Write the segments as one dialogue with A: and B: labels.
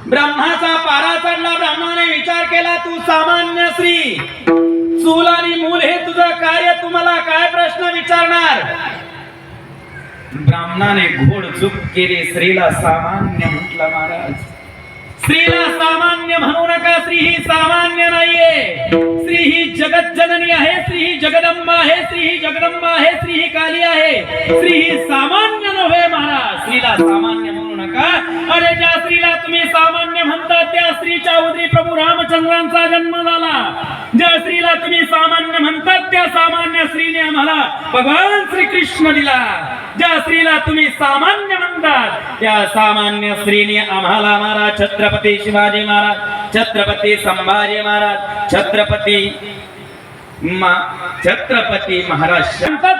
A: ब्रह्माचा पारा चढला. ब्रह्माने विचार केला, तू सामान्य स्त्री, चूल आणि मूल हे तुझं कार्य, तुम्हाला काय प्रश्न विचारणार. ब्राह्मणाने घोडचूक केली, स्त्रीला सामान्य म्हटलं. महाराज, स्त्रीला सामान्य म्हणू नका. स्त्री ही सामान्य नाहीये. स्त्री ही जगत जननी आहे. स्त्री ही जगदंबा आहे. स्त्री ही जगदंबा आहे. स्त्री ही काली आहे. स्त्री ही सामान्य नव्हे. महाराज, स्त्रीला सामान्य म्हणू नका. अरे ज्या स्त्रीला तुम्ही सामान्य म्हणता त्या स्त्रीच्या उदरी प्रभू रामचंद्रांचा जन्म झाला. ज्या स्त्रीला तुम्ही सामान्य म्हणतात त्या सामान्य स्त्रीने आम्हाला भगवान श्रीकृष्ण दिला. ज्या स्त्रीला तुम्ही सामान्य म्हणतात त्या सामान्य स्त्रीने आम्हाला महाराज छत्रपती शिवाजी महाराज, छत्रपती संभाजी महाराज, छत्रपती महाराज म्हणतात.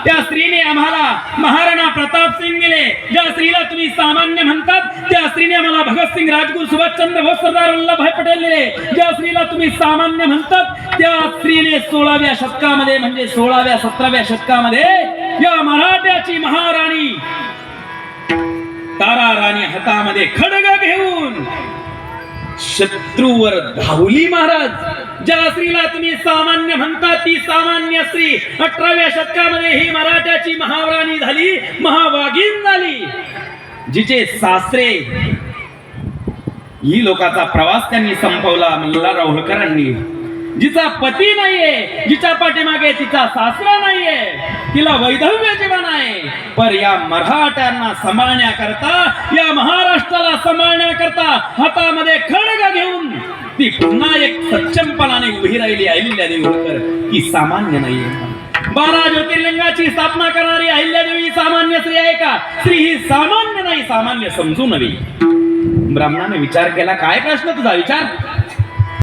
A: त्या स्त्रीने आम्हाला महाराणा प्रताप सिंग दिले. ज्या स्त्रीला तुम्ही सामान्य म्हणतात त्या स्त्रीने आम्हाला भगतसिंग, राजगुरु, सुभाषचंद्र बोस, सरदार वल्लभभाई पटेल दिले. ज्या स्त्रीला तुम्ही सामान्य म्हणतात त्या स्त्रीने 16व्या शतकामध्ये म्हणजे 16व्या 17व्या शतकामध्ये या मराठ्याची महाराणी तारा राणी हातामध्ये खडग घेऊन शत्रूवर धावली. महाराज, ज्या स्त्रीला तुम्ही सामान्य म्हणता ती सामान्य स्त्री 18व्या शतकामध्ये ही मराठ्याची महाराणी झाली, महावागीन झाली. जिचे सासरे ही लोकांचा प्रवास त्यांनी संपवला मल्हारराव होळकरांनी. जिचा पती नाहीये, जिच्या पाठीमागे तिचा सासरा नाहीये, तिला वैधव्य जीवन आहे. पर या मराठ्यांना सांभाळण्याकरता, या महाराष्ट्राला सांभाळण्याकरता हातामध्ये खडग घेऊन ती पुन्हा एक सक्षमपणाने उभी राहिली अहिल्यादेवी होळकर. ही सामान्य नाहीये. 12 ज्योतिर्लिंगाची स्थापना करणारी अहिल्यादेवी सामान्य स्त्री आहे का? स्त्री ही सामान्य नाही, सामान्य समजू नवी. ब्राह्मणाने विचार केला, काय प्रश्न तुझा? विचार.